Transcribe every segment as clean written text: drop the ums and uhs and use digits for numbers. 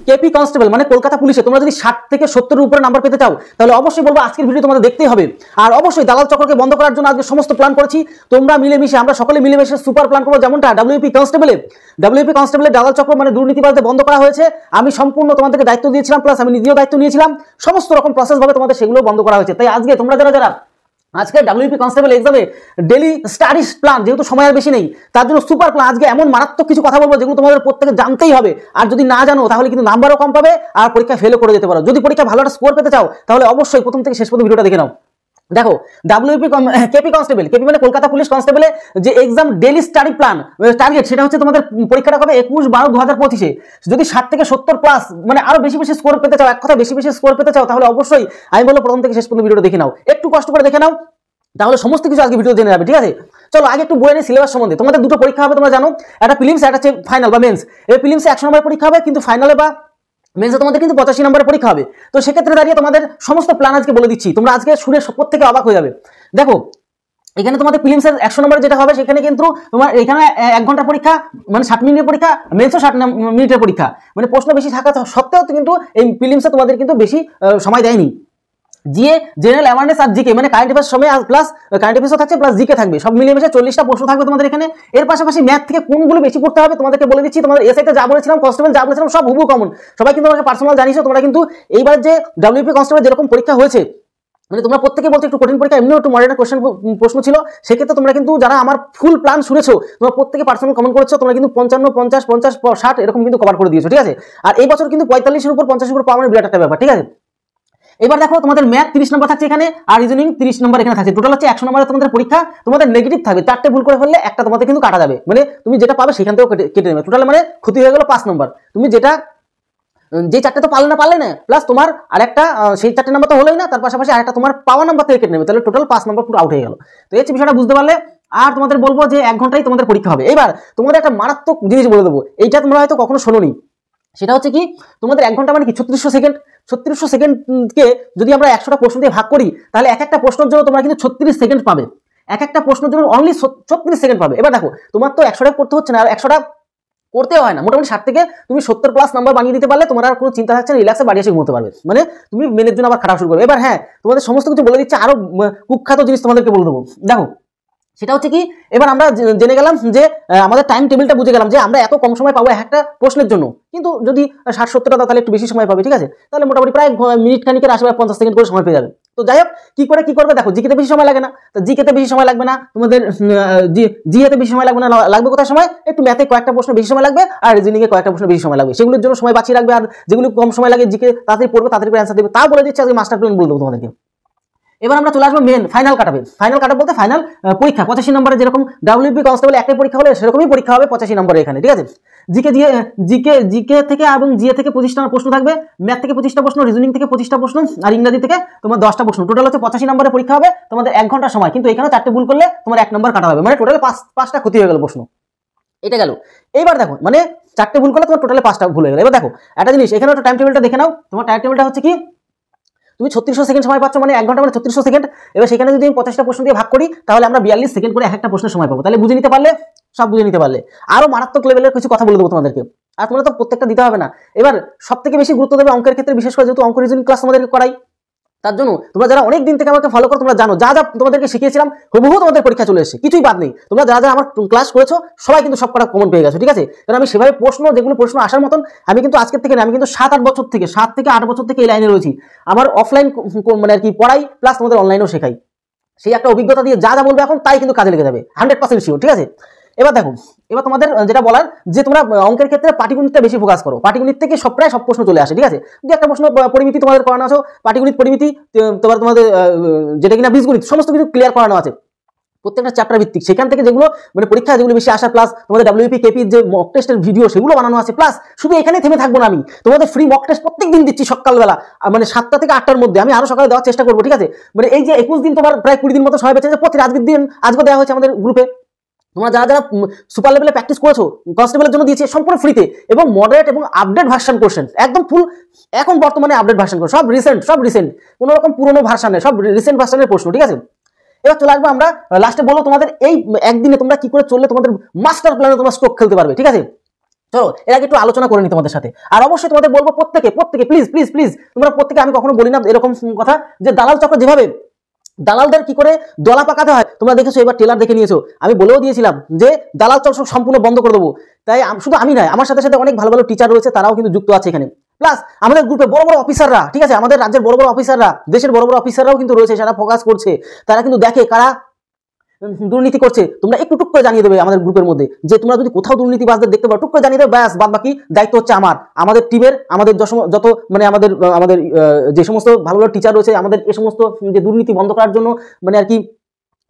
KP constable মানে কলকাতা পুলিশে তোমরা যদি 60 থেকে 70 এর উপরে নাম্বার পেতে চাও তাহলে অবশ্যই বলবো আজকের ভিডিও তোমাদের দেখতেই হবে। আর অবশ্যই দালাল চক্রকে বন্ধ করার জন্য আজকে সমস্ত প্ল্যান করেছি, তোমরা মিলেমিশে আমরা সকলে মিলেমিশে সুপার প্ল্যান করবো। যেমনটা ডাব্লিউপি কনস্টেবলের দালাল চক্র মানে দুর্নীতিবাজদের বন্ধ করা হয়েছে, আমি সম্পূর্ণ তোমাদেরকে দায়িত্ব দিয়েছিলাম, প্লাস আমি নিজেও দায়িত্ব নিয়েছিলাম, সমস্ত রকম প্রসেস ভাবে তোমাদের সেগুলো বন্ধ করা হয়েছে। তাই আজকে তোমরা যারা আজকে ডাব্লিউপি কনস্টেবল এক্সামে ডেলি স্টাডিজ প্ল্যান, যেহেতু সময় আর বেশি নেই তার জন্য সুপার প্ল্যান, আজকে এমন মারাত্মক কিছু কথা বলবো যেগুলো তোমাদের প্রত্যেকে জানতেই হবে। আর যদি না জানো তাহলে কিন্তু নাম্বারও কম পাবে আর পরীক্ষা ফেলও করে যেতে পারো। যদি পরীক্ষা ভালো একটা স্কোর পেতে চাও তাহলে অবশ্যই প্রথম থেকে শেষ পর্যন্ত ভিডিওটা দেখে নাও। দেখো কেপি কনস্টেবল, কেপি মানে কলকাতা পুলিশ কনস্টেবলে যে exam daily study plan target, সেটা হচ্ছে তোমাদের পরীক্ষাটা হবে 21/12/2025। যদি 60 থেকে 70 প্লাস মানে আরো বেশি স্কোর পেতে চাও, এক কথা বেশি স্কোর পেতে চাও, তাহলে অবশ্যই আমি বলবো প্রথম থেকে শেষ পর্যন্ত ভিডিওটা দেখে নাও, একটু কষ্ট করে দেখে নাও, তাহলে সমস্ত কিছু আজকে ভিডিও জেনে যাবে। ঠিক আছে, চলো আগে একটু বইয়ের সিলেবাস সম্বন্ধে। তোমাদের দুটো পরীক্ষা হবে তোমরা জানো, একটা প্রিলিমস একটা হচ্ছে ফাইনাল বা মেন্স। এই প্রিলিমসে 100 নম্বরের পরীক্ষা হবে, কিন্তু ফাইনালে বা মেন্সে তোমাদের কিন্তু 85 নম্বরের পরীক্ষা হবে। তো সেক্ষেত্রে দাঁড়িয়ে তোমাদের সমস্ত প্ল্যান আজকে বলে দিচ্ছি, তোমরা আজকে শুনে প্রত্যেকে অবাক হয়ে যাবে। দেখো এখানে তোমাদের প্রিলিমসের 100 নম্বর যেটা হবে সেখানে কিন্তু তোমার এখানে 1 ঘন্টার পরীক্ষা মানে 60 মিনিটের পরীক্ষা, মেন্সও 60 মিনিটের পরীক্ষা, মানে প্রশ্ন বেশি থাকা সত্ত্বেও কিন্তু এই প্রিলিমসে তোমাদের কিন্তু বেশি সময় দেয়নি। জিএ জেনারেল অ্যাওয়ারনেস আর জিকে মানে কারেন্ট অ্যাফেয়ার্স সময় প্লাস কারেন্ট অ্যাফেয়ার্সও থাকছে প্লাস জিকে থাকবে, সব মিলিয়ে মিশে 40টা প্রশ্ন থাকবে তোমাদের এখানে। এর পাশাপাশি ম্যাথ থেকে কোনগুলো বেশি পড়তে হবে তোমাদেরকে বলে দিচ্ছি। তোমাদের এসআইতে যা বলেছিলাম, কনস্টেবল যা বলেছিলাম সব হুবহু কমন, সবাই কিন্তু আমাকে পার্সোনাল জানিয়েছো। তোমরা কিন্তু এইবার যে ডাব্লিউপি কনস্টেবল যেরকম পরীক্ষা হয়েছে, মানে তোমরা প্রত্যেকে বলছো একটু কঠিন পরীক্ষা, এমনিও একটু মডার্ন প্রশ্ন ছিল, সেক্ষেত্রে তোমরা কিন্তু যারা আমার ফুল প্ল্যান শুনেছো তোমরা প্রত্যেকে পার্সোনাল কমেন্ট করেছো, তোমরা কিন্তু 55, 50, 50, 60 এরকম কিন্তু কভার করে দিয়েছো। ঠিক আছে, আর এই বছর কিন্তু 45-এর উপর 50-এর উপর পাওয়া মানে বিরাট একটা ব্যাপার। ঠিক আছে, এবার দেখো তোমাদের ম্যাথ 30 নম্বর থাকছে এখানে, আর রিজনিং 30 নম্বর এখানে থাকছে, টোটাল হচ্ছে 100 নম্বরের তোমাদের পরীক্ষা। তোমাদের নেগেটিভ থাকবে, 4টে ভুল করে ফেললে একটা তোমাদের কিন্তু কাটা যাবে, মানে তুমি যেটা পাবে সেখান থেকেও কেটে নেবে, টোটাল মানে ক্ষতি হয়ে গেল 5 নম্বর। তুমি যেটা যে 4টে তো পারলে না, প্লাস তোমার আরেকটা সেই 4টে নাম্বার তো হলোই না, তার পাশাপাশি আরেকটা তোমার পাওয়া নাম্বার থেকে কেটে নেবে, তাহলে টোটাল 5 নম্বর পুরো আউট হয়ে গেল। তো এই বিষয়টা বুঝতে পারলে। আর তোমাদের বলবো যে 1 ঘন্টায় তোমাদের পরীক্ষা হবে। এবার তোমাদের একটা মারাত্মক জিনিস বলে দেবো, এইটা তোমরা হয়তো কখনো শোনোনি, সেটা হচ্ছে কি তোমাদের 1 ঘন্টা মানে কি 3600 সেকেন্ড। 3600 সেকেন্ডকে যদি আমরা 100টা প্রশ্ন দিয়ে ভাগ করি তাহলে এক একটা প্রশ্নের জন্য তোমরা কিন্তু 36 সেকেন্ড পাবে, এক একটা প্রশ্নের জন্য অনলি 36 সেকেন্ড পাবে। এবার দেখো তোমার তো 100টা করতে হচ্ছে না, আর 100টা করতেও হয় না, মোটামুটি 60 থেকে তুমি 70 প্লাস নাম্বার বানিয়ে দিতে পারলে তোমার আর কোনো চিন্তা থাকছে না, রিল্যাক্সে বাড়ি এসে ঘুমোতে পারবে, মানে তুমি মেনের জন্য আবার খারাপ শুরু করবে। এবার হ্যাঁ তোমাদের সমস্ত কিছু বলে দিচ্ছে, আরো কুখ্যাত জিনিস তোমাদেরকে বলে দেবো। দেখো সেটা হচ্ছে কি, এবার আমরা জেনে গেলাম যে আমাদের টাইম টেবিলটা বুঝে গেলাম যে আমরা এত কম সময় পাবো একটা প্রশ্নের জন্য, কিন্তু যদি 60-70টা দাও তাহলে একটু বেশি সময় পাবে। ঠিক আছে, তাহলে মোটামুটি প্রায় মিনিট খানিকের আশেপাশে 50 সেকেন্ড করে সময় পেয়ে যাবে। তো যাই হোক কি করবে দেখো, জিকেতে বেশি সময় লাগে না, তো জিকেতে বেশি সময় লাগবে না, তোমাদের জিএতে বেশি সময় লাগবে না, লাগবে কোথায় সময়, একটু ম্যাথে কয়েকটা প্রশ্ন বেশি সময় লাগবে আর রিজনিং এ কয়েকটা প্রশ্ন বেশি সময় লাগবে, সেগুলোর জন্য সময় বাঁচিয়ে রাখবে। আর যেগুলো কম সময় লাগে জিকে তাড়াতাড়ি পড়বে, তাড়াতাড়ি অ্যান্সার দেবে, তাও বলে দিচ্ছে আজকে মাস্টার প্ল্যান বলে দেবো তোমাদেরকে। এবার আমরা চলে আসবো মেন ফাইনাল কাটাবে। ফাইনাল কাটাপ বলতে ফাইনাল পরীক্ষা 85 নম্বরে, যেরকম ডাব্লিউপি কনস্টেবল একটাই পরীক্ষা হলে সেরকমই পরীক্ষা হবে 85 নম্বরে এখানে। ঠিক আছে, জিকে থেকে এবং জিএ থেকে 25টা প্রশ্ন থাকবে, ম্যাথ থেকে 25টা প্রশ্ন, রিজনিং থেকে 25টা প্রশ্ন, আর ইংরেজি থেকে তোমার 10টা প্রশ্ন, টোটাল হচ্ছে 85 নম্বরের পরীক্ষা হবে। তোমাদের 1 ঘন্টা সময়, কিন্তু এখানে 4টে ভুল করলে তোমার 1 নম্বর কাটা হবে, মানে টোটাল 5টা ক্ষতি হয়ে গেল প্রশ্ন। এটা গেল। এইবার দেখো মানে 4টে ভুল করলে তোমার টোটালে 5টা ভুল হয়ে গেল। এবার দেখো একটা জিনিস, এখানে একটা টাইম টেবিলটা দেখে নাও। তোমার টাইম টেবিলটা হচ্ছে কি, তুমি 3600 সেকেন্ড সময় পাচ্ছ, মানে 1 ঘন্টা মানে 3600 সেকেন্ড। এবার সেখানে যদি আমি 50টা প্রশ্ন দিয়ে ভাগ করি তাহলে আমরা 42 সেকেন্ড করে একটা প্রশ্নের সময় পাবো। তাহলে বুঝে নিতে পারলে, সব বুঝে নিতে পারলে আরো মারাত্মক লেভেলের কিছু কথা বলে দেবো তোমাদেরকে, আর তোমরা তো প্রত্যেকটা দিতে হবে না। এবার সব থেকে বেশি গুরুত্ব দেবে অঙ্কের ক্ষেত্রে, বিশেষ করে যেহেতু অঙ্ক রিজনিং ক্লাস তোমাদেরকে করাই, তার জন্য তোমরা যারা অনেক দিন থেকে আমাকে ফলো করো তোমরা জানো যা তোমাদেরকে শিখিয়েছিলাম হুবহু তোমাদের পরীক্ষা চলে এসেছে, কিছুই বাদ নেই। তোমরা যারা আমার ক্লাস করেছো সবাই কিন্তু সব কটা কমন পেয়ে গেছো। ঠিক আছে, কারণ আমি সেভাবে যেগুলো প্রশ্ন আসার মতন, আমি কিন্তু আজকের থেকে না, আমি কিন্তু 7 থেকে 8 বছর থেকে এই লাইনে রয়েছি। আমার অফলাইন মানে আর কি পড়াই প্লাস তোমাদের অনলাইনেও শেখাই, সেই একটা অভিজ্ঞতা দিয়ে যা বলবে এখন তাই কিন্তু কাজে লেগে যাবে 100% শিওর। ঠিক আছে, এবার দেখো, এবার তোমাদের যেটা বলার যে তোমরা অঙ্কের ক্ষেত্রে পাটিগণিতটা বেশি ফোকাস করো, পাটিগণিত থেকে প্রায় সব প্রশ্ন চলে আসে। ঠিক আছে, যে একটা প্রশ্ন পরিমিতি তোমাদের করানো আছে, পাটিগণিত পরিমিতি, তোমাদের যেটা কিনা বীজগণিত, সমস্ত কিছু ক্লিয়ার করানো আছে প্রত্যেকটা চ্যাপ্টার ভিত্তিক, সেখান থেকে যেগুলো মানে পরীক্ষা যেগুলো বেশি আসা, প্লাস তোমাদের ডাব্লিউপি কেপি যে মক টেস্টের ভিডিও সেগুলো বানানো আছে। প্লাস শুধু এখানে থেমে থাকবো না, আমি তোমাদের ফ্রি মক টেস্ট প্রত্যেকদিন দিচ্ছি সকালবেলা, মানে 7টা থেকে 8টার মধ্যে, আমি আরো সকালে দেওয়ার চেষ্টা করবো। ঠিক আছে, মানে এই যে 21 দিন তোমার প্রায় 20 দিন মতো সময় পেয়েছে, প্রতি আজকের দিন আজকে দেওয়া হয়েছে আমাদের গ্রুপে। তোমরা যারা সুপার লেভেলে প্র্যাকটিস করেছো কনস্টেবলের জন্য দিয়েছে সম্পূর্ণ ফ্রিতে, এবং মডারেট এবং আপডেট ভার্সন কোশ্চেন একদম ফুল, এখন বর্তমানে আপডেট ভার্সন করে সব রিসেন্ট, কোনো রকম পুরোনো ভার্সন নেই, সব রিসেন্ট ভার্সনের প্রশ্ন। ঠিক আছে, এবার চলে আসবো আমরা লাস্টে, বলবো তোমাদের এই একদিনে তোমরা কি করে চললে তোমাদের মাস্টার প্ল্যানে তোমরা স্ট্রোক খেলতে পারবে। ঠিক আছে, চলো এর আগে একটু আলোচনা করে নি তোমাদের সাথে। আর অবশ্যই তোমাদের বলবো প্রত্যেকে প্লিজ প্লিজ প্লিজ তোমরা প্রত্যেকে, আমি কখনো বলি না এরকম কথা যে দালাল চক্র যেভাবে দালালদের কি করে দলা পাকাতে হয় তোমরা দেখেছো, এবার ট্রেলার দেখে নিয়েছো। আমি বলেও দিয়েছিলাম যে দালাল চক্র সম্পূর্ণ বন্ধ করে দেবো। তাই শুধু আমি নয়, আমার সাথে সাথে অনেক ভালো ভালো টিচার রয়েছে, তারাও কিন্তু যুক্ত আছে এখানে। প্লাস আমাদের গ্রুপে বড় বড় অফিসাররা, ঠিক আছে, আমাদের রাজ্যের বড় বড় অফিসাররা, দেশের বড় বড় অফিসাররাও কিন্তু রয়েছে, যারা ফোকাস করছে, তারা কিন্তু দেখে কারা দুর্নীতি করছে। তোমরা একটু টুক করে জানিয়ে দেবে আমাদের গ্রুপের মধ্যে, যে তোমরা যদি কোথাও দুর্নীতিবাজদের দেখতে পাও টুক করে জানিয়ে দেবে, ব্যাস বাদ বাকি দায়িত্ব হচ্ছে আমাদের টিমের, আমাদের যত মানে আমাদের যে সমস্ত ভালো ভালো টিচার রয়েছে, আমাদের এই সমস্ত যে দুর্নীতি বন্ধ করার জন্য মানে আর কি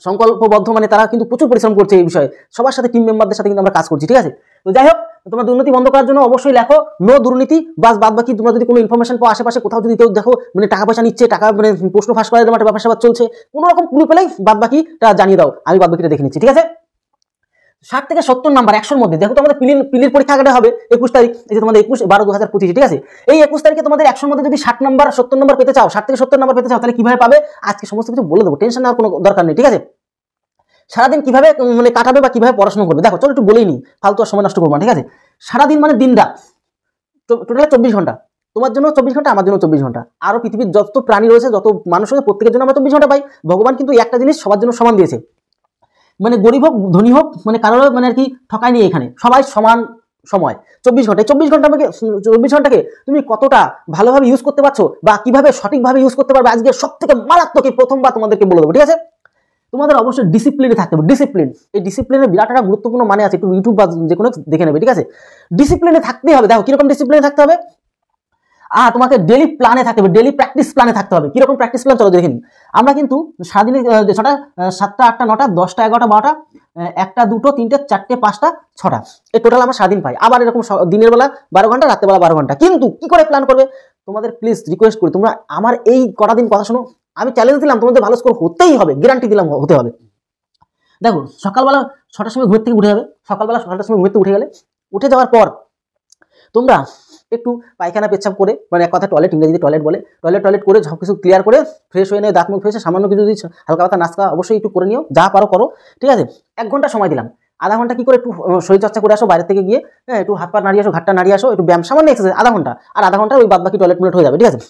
সংকল্পবদ্ধ, মানে তারা কিন্তু প্রচুর পরিশ্রম করছে এই বিষয়ে, সবার সাথে টিম মেম্বারদের সাথে কিন্তু আমরা কাজ করছি, ঠিক আছে। তো যাই হোক, তোমরা দুর্নীতি বন্ধ করার জন্য অবশ্যই লেখো নো দুর্নীতি, বাদ বাকি তোমরা যদি কোনো ইনফরমেশন পাও আশেপাশে কোথাও যদি কেউ দেখো মানে টাকা পয়সা নিচ্ছে, টাকা মানে প্রশ্ন ফাঁস করার একটা ব্যাপার স্যাপার চলছে, কোনো রকম ক্লু পেলেই বাদ বাকিটা জানিয়ে দাও, আমি বাদ বাকিটা দেখে নিচ্ছি, ঠিক আছে। 60 থেকে 70 নাম্বার 100-র মধ্যে দেখো, তোমাদের পিলির পরীক্ষাটা হবে 21 তারিখ, এই যে তোমাদের 21/12/2025, ঠিক আছে। এই 21 তারিখে তোমাদের 100-র মধ্যে যদি 60 নাম্বার 70 নাম্বার পেতে চাও, 60 থেকে 70 নাম্বার পেতে চাও, তাহলে কিভাবে পাবে আজকে সমস্ত কিছু বলে দেবো, টেনশন নেওয়ার কোনো দরকার নেই, ঠিক আছে। সারাদিন কিভাবে মানে কাটাবে বা কিভাবে পড়াশোনা করবে, দেখো চলো একটু বলেই নি, ফালতু আর সময় নষ্ট করবো না, ঠিক আছে। সারাদিন মানে দিন রাত টোটাল 24 ঘন্টা, তোমার জন্য 24 ঘন্টা, আমার জন্য 24 ঘন্টা, আরো পৃথিবীর যত প্রাণী রয়েছে, যত মানুষ রয়েছে, প্রত্যেকের জন্য আমরা 24 ঘন্টা পাই। ভগবান কিন্তু একটা জিনিস সবার জন্য সমান দিয়েছে, মানে গরিব হোক ধনী হোক, মানে কারোর মানে আর কি ঠকাই নেই এখানে, সবাই সমান সময় 24 ঘন্টায়। 24 ঘন্টাকে তুমি কতটা ভালোভাবে ইউজ করতে পারছো বা কিভাবে সঠিকভাবে ইউজ করতে পারবে, আজকে সব থেকে মারাত্মক প্রথমবার তোমাদেরকে বলে দেবো, ঠিক আছে। তোমাদের অবশ্যই ডিসিপ্লিনে থাকতে হবে, ডিসিপ্লিন, এই ডিসিপ্লিনের বিরাট একটা গুরুত্বপূর্ণ মানে আছে, একটু ইউটিউব বা যে কোনো দেখে নেবে, ঠিক আছে। ডিসিপ্লিনে থাকতেই হবে। দেখো কিরকম ডিসিপ্লিনে থাকতে হবে, তোমাকে ডেলি প্ল্যানে থাকতে হবে, ডেলি প্র্যাকটিস প্ল্যানে থাকতে হবে। কিরকম প্র্যাকটিস প্ল্যান চলো দেখে নিন। আমরা কিন্তু সারাদিনে ছটা, 7টা 8টা 9টা 10টা 11টা 12টা 1টা 2টো 3টে 4টে 5টা 6টা, এই টোটাল আমরা সারাদিন পাই। আবার এরকম দিনের বেলা 12 ঘন্টা, রাতের বেলা 12 ঘন্টা। কিন্তু কি করে প্ল্যান করবে, তোমাদের প্লিজ রিকোয়েস্ট করি, তোমরা আমার এই কটা দিন কথা শোনো। আমি চ্যালেঞ্জ দিলাম, তোমাদের ভালো স্কোর হতেই হবে, গ্যারান্টি দিলাম হতে হবে। দেখো সকালবেলা 6টার সময় ঘুম থেকে উঠে যাবে, সকালবেলা 6টার সময় ঘুম থেকে উঠে গেলে, উঠে যাওয়ার পর তোমরা একটু পায়খানা পেচ্ছাপ করে, মানে এক কথা টয়লেট, ইংরেজিতে টয়লেট বলে, টয়লেট করে সব কিছু ক্লিয়ার করে ফ্রেশ হয়ে নেয়, দাঁত মুখ ফ্রেশে সামান্য কিছু যদি হালকা পাতা নাস্তা অবশ্যই একটু করে নিও, যা পারো করো, ঠিক আছে। 1 ঘন্টা সময় দিলাম, আধা ঘন্টা কি করে একটু শরীরচর্চা করে আসো, বাইরে থেকে গিয়ে একটু হাত পা নাড়িয়ে আসো, ঘাটটা নাড়িয়ে আসো, একটু ব্যায়াম, সামান্য এক্সারসাইজ, আধা ঘন্টা, আর আধা ঘন্টা ওই বাদ বাকি টয়লেট হয়ে যাবে, ঠিক আছে।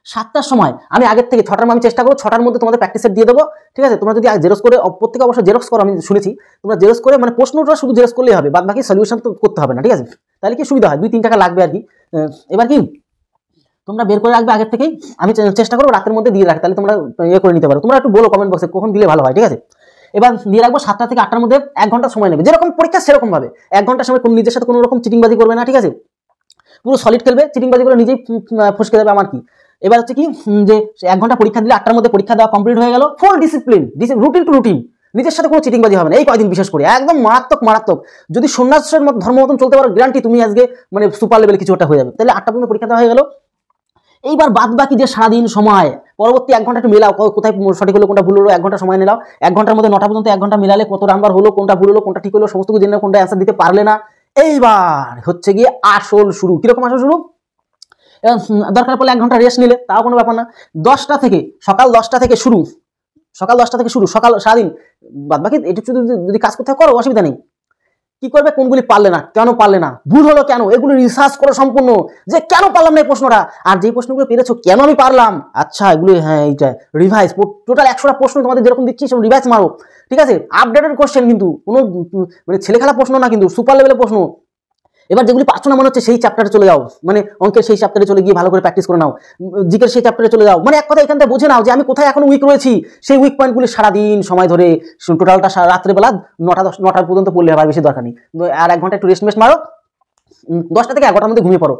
7টার সময় আমি আগের থেকে 6টার আমি চেষ্টা করবো 6টার মধ্যে তোমাদের প্র্যাকটিস সেট দিয়ে দেবো, ঠিক আছে। তোমরা যদি জেরক্স করে, প্রত্যেকে অবশ্যই জেরক্স করো, আমি শুনেছি তোমরা জেরক্স করে, মানে প্রশ্নটা শুধু জেরক্স করলেই হবে, বাদ বাকি সলিউশন তো করতে হবে না, ঠিক আছে। তাহলে কি সুবিধা হয়, 2-3 টাকা লাগবে আর কি। এবার কি তোমরা বের করে রাখবে আগের থেকেই, আমি চেষ্টা করবো রাতের মধ্যে দিয়ে রাখতে, তাহলে তোমরা ইয়ে করে নিতে পারো। তোমরা একটু বলো কমেন্ট বক্সে কখন দিলে ভালো হয়, ঠিক আছে। এবার দিয়ে রাখবো 7টা থেকে 8টার মধ্যে, 1 ঘন্টা সময় নেবে, যেরকম পরীক্ষা সেরকম ভাবে 1 ঘন্টার সময় নিজের সাথে কোনো রকম চিটিংবাজি করবে না, ঠিক আছে। পুরো সলিড খেলবে, চিটিংবাজি করে নিজেই ফসকে যাবে, আমার কি। এবার হচ্ছে কি যে 1 ঘন্টা পরীক্ষা দিলে 8টার মধ্যে পরীক্ষা দেওয়া কমপ্লিট হয়ে গেল, ফুল ডিসিপ্লিন, রুটিন টু রুটিন, নিজের সাথে কোনো চিটিংবাজি হবে না এই কয়দিন, বিশেষ করে একদম মারাত্মক। যদি সন্ন্যাসের ধর্ম মতন চলতে পারো, গ্যারান্টি তুমি আজকে মানে সুপার লেভেল কিছু একটা হয়ে যাবে। তাহলে 8টা পর্যন্ত পরীক্ষা দেওয়া হয়ে গেল। এইবার বাদ বাকি যে সারাদিন সময়, পরবর্তী 1 ঘন্টা একটু মেলাও, কোথায় সঠিক হলো কোনটা ভুল হলো, 1 ঘন্টা সময় নিলাও। 1 ঘন্টার মধ্যে 9টা পর্যন্ত 1 ঘন্টা মিলালে কত নাম্বার হলো, কোনটা ভুল হলো, কোনটা ঠিক হলো, সমস্ত কিছু জেনে কোনটা অ্যান্সার দিতে পারলে না। এইবার হচ্ছে গিয়ে আসল শুরু। কিরকম আসল শুরু, দরকার পড়লে 1 ঘন্টা রেস্ট নিলে তাও কোনো ব্যাপার না। সকাল 10টা থেকে শুরু, সকাল সারাদিন বাদ বাকি একটু যদি কাজ করতে করো, অসুবিধা নেই। কি করবে, কোনগুলি পারলে না, কেন পারলে না, ভুল হলো কেন, এগুলো রিসার্চ করো সম্পূর্ণ, যে কেন পারলাম না এই প্রশ্নটা, আর যে প্রশ্নগুলো পেরেছো কেন আমি পারলাম, আচ্ছা এগুলো, হ্যাঁ এইটা রিভাইজ, টোটাল 100টা প্রশ্ন তোমাদের যেরকম দিচ্ছি সেরকম রিভাইজ মারো, ঠিক আছে। আপডেটেড কোশ্চেন, কিন্তু কোনো মানে ছেলে খেলা প্রশ্ন না, কিন্তু সুপার লেভেলের প্রশ্ন। এবার যেগুলি পারছো না মনে হচ্ছে সেই চ্যাপ্টারে চলে যাও, মানে অঙ্কের সেই চ্যাপ্টারে চলে গিয়ে ভালো করে প্র্যাকটিস করে নাও, জিকের সেই চ্যাপ্টারে চলে যাও, মানে এক কথা এখান থেকে বুঝে নাও যে আমি কোথায় এখন উইক রয়েছি। সেই উইক পয়েন্টগুলি সারাদিন সময় ধরে টোটালটা রাত্রেবেলা 9টা পর্যন্ত পড়লে হবে, বেশি দরকার নেই। আর 1 ঘন্টা একটু রেস্ট মারো, 10টা থেকে 11টার মধ্যে ঘুমিয়ে পড়ো।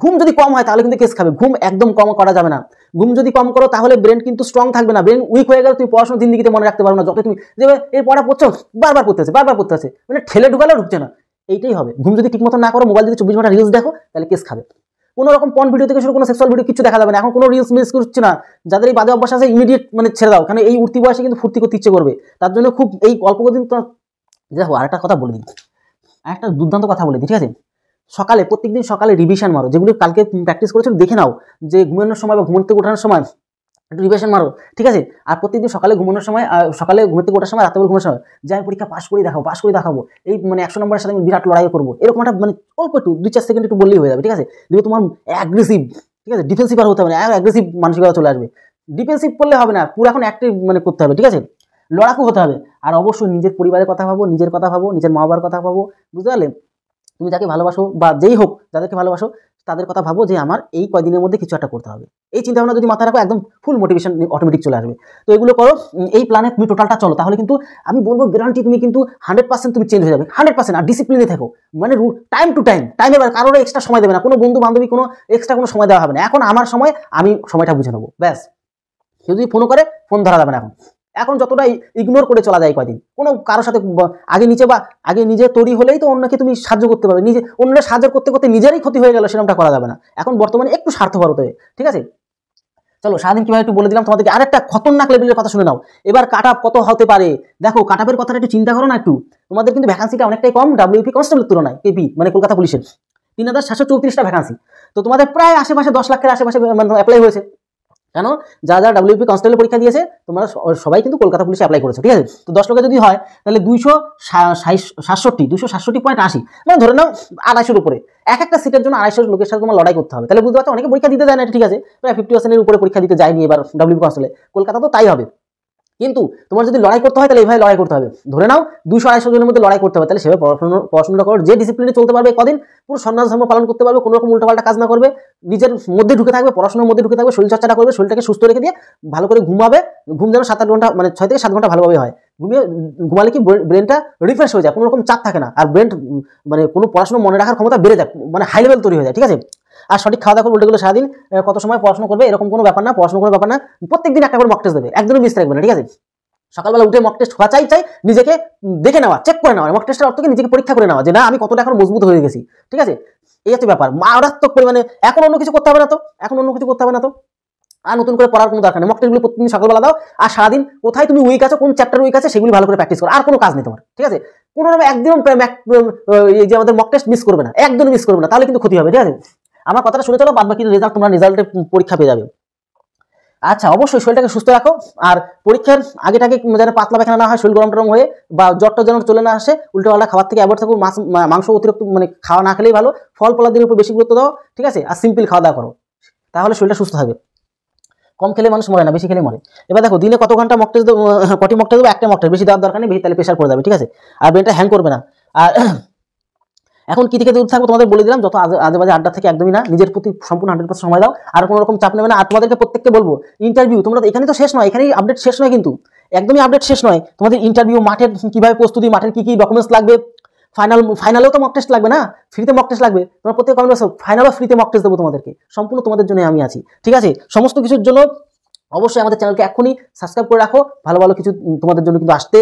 ঘুম যদি কম হয় তাহলে কিন্তু কেস খাবে, ঘুম একদম কম করা যাবে না। ঘুম যদি কম করো তাহলে ব্রেন কিন্তু স্ট্রং থাকবে না, ব্রেন উইক হয়ে গেলে তুমি পড়াশোনা জিন্দিগিতে মনে রাখতে পারো না। যত তুমি যে এই পড়া পড়ছো, বারবার পড়তে আছে, মানে ঠেলে ঢুকালেও ঢুকছে না, এইটাই হবে। ঘুম যদি ঠিকমতো না করো, মোবাইল যদি 24 ঘন্টা রিলস দেখো, তাহলে কেস খাবে। কোনো রকম পর্ন ভিডিও থেকে শুরু কোনো সেক্সুয়াল ভিডিও কিছু দেখা যাবে না, এখন কোনো রিলস মিস করছে না। যাদের এই বাজে অভ্যাস আছে ইমিডিয়েট মানে ছেড়ে দাও, কারণ এই উঠতি বয়সে কিন্তু ফুর্তি করতে ইচ্ছে করবে, তার জন্য খুব এই অল্প দিন তো। দেখো আরেকটা কথা বলে দিই, একটা দুর্দান্ত কথা বলে দিই, ঠিক আছে। সকালে প্রত্যেকদিন সকালে রিভিশন মারো, যেগুলো কালকে প্র্যাকটিস করেছো দেখে নাও, যে ঘুমানোর সময় বা ঘুম থেকে ওঠানোর সময় একটু রিভিশন মারো, ঠিক আছে। আর প্রতিদিন সকালে ঘুমানোর সময়, সকালে ঘুমোতে ওঠার সময়, রাতে ঘুমানোর সময়, যে আমি পরীক্ষা পাস করে দেখাবো, পাস করে দেখাবো, এই মানে 100 নম্বরের সাথে আমি বিরাট লড়াই করবো, এরকম একটা মানে অল্প একটু 2-4 সেকেন্ড একটু বললেই হয়ে যাবে, ঠিক আছে। দেখবে তোমার অ্যাগ্রেসিভ, ঠিক আছে, ডিফেন্সিভ আর হতে হবে না, অ্যাগ্রেসিভ মানসিকতা চলে আসবে। ডিফেন্সিভ করলে হবে না, পুরো এখন অ্যাক্টিভ মানে করতে হবে, ঠিক আছে, লড়াকু হতে হবে। আর অবশ্যই নিজের পরিবারের কথা ভাবো, নিজের কথা ভাবো, নিজের মা বাবার কথা ভাবো, বুঝতে পারলে। তুমি যাকে ভালোবাসো বা যেই হোক, যাদেরকে ভালোবাসো তাদের কথা ভাবো যে আমার এই কয়দিনের মধ্যে কিছু একটা করতে হবে। এই চিন্তা ভাবনা যদি মাথায় রাখো, একদম ফুল মোটিভেশন অটোমেটিক চলে আসবে। তো এগুলো করো, এই প্ল্যানে তুমি টোটালটা চলো, তাহলে কিন্তু আমি বলবো গ্যারান্টি তুমি কিন্তু 100% তুমি চেঞ্জ হয়ে যাবে, 100%। আর ডিসিপ্লিনে থাকো, মানে টাইম টু টাইম, টাইমে কারোর এক্সট্রা সময় দেবে না, কোনো বন্ধু বান্ধবী কোনো এক্সট্রা কোনো সময় দেওয়া হবে না। এখন আমার সময়, আমি সময়টা বুঝে নেবো, ব্যাস। কেউ যদি ফোনও করে, ফোন ধরা যাবে না এখন। এখন যতটা ইগনোর করে চলা যায় কয়দিন, কোনো কারোর সাথে আগে নিচে বা আগে নিজে তৈরি হলেই তো অন্যকে তুমি সাহায্য করতে পারবে, নিজে অন্যরা সাহায্য করতে করতে নিজেরই ক্ষতি হয়ে গেল, সেরকমটা করা যাবে না। এখন বর্তমানে একটু স্বার্থপর হতে হবে, ঠিক আছে। চলো সারাদিন কিভাবে একটু বলে দিলাম তোমাদেরকে। আরেকটা খতরনাক লেভেলের কথা শুনে নাও, এবার কাট আপ কত হতে পারে দেখো। কাট আপের কথাটা একটু চিন্তা করো না একটু। তোমাদের কিন্তু ভ্যাকান্সিটা অনেকটাই কম ডাব্লিউপি কনস্টেবলের তুলনায়, কেপি মানে কলকাতা পুলিশের 3734টা ভ্যাকান্সি। তো তোমাদের প্রায় আশেপাশে 10 লাখের আশেপাশে অ্যাপ্লাই হয়েছে। কেন, যারা ডাব্লিউপি কনস্টেবল পরীক্ষা দিয়েছে তোমরা সবাই কিন্তু কলকাতা পুলিশে অ্যাপ্লাই করেছো, ঠিক আছে। তো 10 লোকে যদি হয় তাহলে 267.80, মানে ধরে নাও 250-এর উপরে। এক একটা সিটের জন্য 250 লোকের সাথে তোমার লড়াই করতে হবে। তাহলে বুঝতে পারছো, অনেকে পরীক্ষা দিতে যায় না, ঠিক আছে, প্রায় 50%-এর উপরে পরীক্ষা দিতে যায়নি এবার ডাব্লিউপি কনস্টেবলে। কলকাতা তো তাই হবে। কিন্তু তোমার যদি লড়াই করতে হয় তাহলে এইভাবে লড়াই করতে হবে। ধরে নাও 200-250 জনের মধ্যে লড়াই করতে হবে, তাহলে সেভাবে পড়াশোনা করো, যে ডিসিপ্লিনে চলতে পারবে কদিন, পুরো সন্ন্যাস ধর্ম পালন করতে পারবে, কোনো রকম উল্টোপাল্টা কাজ না করবে, নিজের মধ্যে ঢুকে থাকবে, পড়াশোনার মধ্যে ঢুকে থাকবে, শরীরচর্চাটা করবে, শরীরটাকে সুস্থ রেখে দিয়ে ভালো করে ঘুমাবে। ঘুম যেন 7-8 ঘন্টা, মানে 6 থেকে 7 ঘন্টা ভালোভাবে হয়। ঘুমালে কি ব্রেনটা রিফ্রেশ হয়ে যায়, কোনো রকম চাপ থাকে না, আর ব্রেন মানে কোনো পড়াশোনা মনে রাখার ক্ষমতা বেড়ে যায়, মানে হাই লেভেল তৈরি হয়ে যায়, ঠিক আছে। আর সঠিক খাওয়া দাওয়া উল্টে গেলে সারাদিন কত সময় পড়াশোনা করবে এরকম কোনো ব্যাপার না, পড়াশোনা কোনো ব্যাপার না। প্রত্যেকদিন একটা করে মক টেস্ট দেবে, একদিনও মিস থাকবে না, ঠিক আছে। সকালবেলা উঠে মক টেস্ট হওয়া চাই, নিজেকে দেখে নেওয়া, চেক করে নেওয়া। মক টেস্টের অর্থ কি নিজেকে পরীক্ষা করে নেওয়া, যে না আমি কতটা এখন মজবুত হয়ে গেছি, ঠিক আছে। এই হচ্ছে ব্যাপার, মারাত্মক পরিমাণে। এখন অন্য কিছু করতে হবে না তো, আর নতুন করে পড়ার কোনো দরকার নেই। মক টেস্টগুলো প্রতিদিন সকালবেলা দাও, আর সারাদিন কোথায় তুমি উইক আছো, কোন চ্যাপ্টার উইক আছে সেগুলি ভালো করে প্র্যাকটিস করো, আর কোনো কাজ নেই তোমার, ঠিক আছে। কোনো রকম একদিন এই যে আমাদের মক টেস্ট মিস করবে না, একদম মিস করবে না, তাহলে কিন্তু ক্ষতি হবে, ঠিক আছে। আমার কথাটা শুনে চলো, বাদ বাকি রেজাল্ট তোমরা রেজাল্টে পরীক্ষা পেয়ে যাবে। আচ্ছা, অবশ্যই শরীরটাকে সুস্থ রাখো। আর পরীক্ষার আগে যেন পাতলা পায়খানা না হয়, শরীর গরম টরম হয়ে, বা জ্বরটা যেন চলে না আসে, উল্টোপাল্টা খাবার থেকে অ্যাভয়েড থাকো। মাংস অতিরিক্ত মানে খাওয়া না খেলেই ভালো। ফল ফলাদির উপর বেশি গুরুত্ব দাও, ঠিক আছে। আর সিম্পল খাওয়া দাওয়া করো, তাহলে শরীরটা সুস্থ থাকবে। কম খেলে মানুষ মরে না, বেশি খেলে মরে। এবার দেখো দিনে কত ঘন্টা মক টেস্ট দেবো, কটি মক টেস্ট দেবো, একটা মক টেস্ট, বেশি দেওয়ার দরকার নেই, বেশি তাহলে প্রেশার পড়ে যাবে, ঠিক আছে। আর ব্রেনটা হ্যাং করবে না। আর এখন কি থেকে দূর থাকবো তোমাদের বলে দিলাম, যত আজে বাজে আড্ডা থেকে একদমই না, নিজের প্রতি সম্পূর্ণ 100% সময় দাও, আর কোনো রকম চাপ নেবে না। আর তোমাদেরকে প্রত্যেককে বলবো, ইন্টারভিউ তোমরা এখানে তো শেষ নয়, এখানেই আপডেট শেষ নয়, কিন্তু একদমই আপডেট শেষ নয়। তোমাদের ইন্টারভিউ, মাঠের কিভাবে প্রস্তুতি, মাঠের কি কি ডকুমেন্টস লাগবে, ফাইনালেও তো মক টেস্ট লাগবে না, ফ্রিতে মক টেস্ট লাগবে। তোমরা প্রত্যেক কমেন্ট বক্সে ফাইনালও ফ্রিতে মক টেস্ট দেবো তোমাদেরকে, সম্পূর্ণ তোমাদের জন্য আমি আছি, ঠিক আছে। সমস্ত কিছুর জন্য অবশ্যই আমাদের চ্যানেলকে এখনই সাবস্ক্রাইব করে রাখো। ভালো ভালো কিছু তোমাদের জন্য কিন্তু আসতে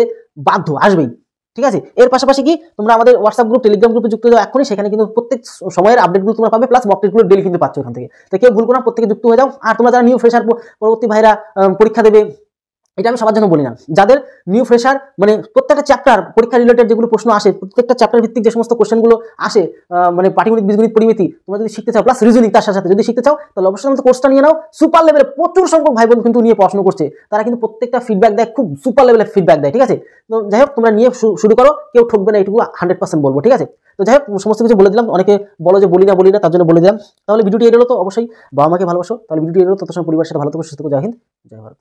বাধ্য, আসবেই, ঠিক আছে। এর পাশাপাশি কি তোমরা আমাদের হোয়াটসঅ্যাপ গ্রুপ, টেলিগ্রাম গ্রুপে যুক্ত হয়ে এখনই, সেখানে কিন্তু প্রত্যেক সময়ের আপডেটগুলো তোমরা পাবে, প্লাস মক টেস্টগুলো ডেলি কিন্তু পাচ্ছ এখান থেকে। তো কেউ ভুল করো না, প্রত্যেকে যুক্ত হয়ে যাও। আর তোমরা যারা নিউ ফ্রেশার পরবর্তী ভাইরা পরীক্ষা দেবে, এটা আমি সবার জন্য বলি না, যাদের নিউ ফ্রেশার মানে প্রত্যেকটা চ্যাপ্টার পরীক্ষা রিলেটেড যেগুলো প্রশ্ন আসে, প্রত্যেকটা চ্যাপ্টার ভিত্তিক যে সমস্ত কোশ্চেনগুলো আসে, মানে পাটিগণিত, বীজগণিত, পরিমিতি, তোমরা যদি শিখতে চাও, প্লাস রিজনিং তার সাথে যদি শিখতে চাও, তাহলে অবশ্যই আমাদের কোর্সটা নিয়ে নাও। সুপার লেভেলে প্রচুর সংখ্যক ভাই বোন কিন্তু নিয়ে পড়াশোনা করছে, তারা কিন্তু প্রত্যেকটা ফিডব্যাক দেয়, খুব সুপার লেভেলের ফিডব্যাক দেয়, ঠিক আছে। তো যাই হোক, তোমরা নিয়ে শুরু করো, কেউ ঠকবে না, এটুকু 100% বলবো, ঠিক আছে। তো যাই হোক, সমস্ত কিছু বলে দিলাম। অনেকে বলো যে বলি না, তার জন্য বলে দিলাম। তাহলে ভিডিওটি এলো তো অবশ্যই বাবা মাকে ভালোবাসো, তাহলে ভিডিওটি এলো, তত সময় পরিবারের সাথে ভালো থাকো, সুস্থ থাকো। জয় হিন্দ, জয় ভারত।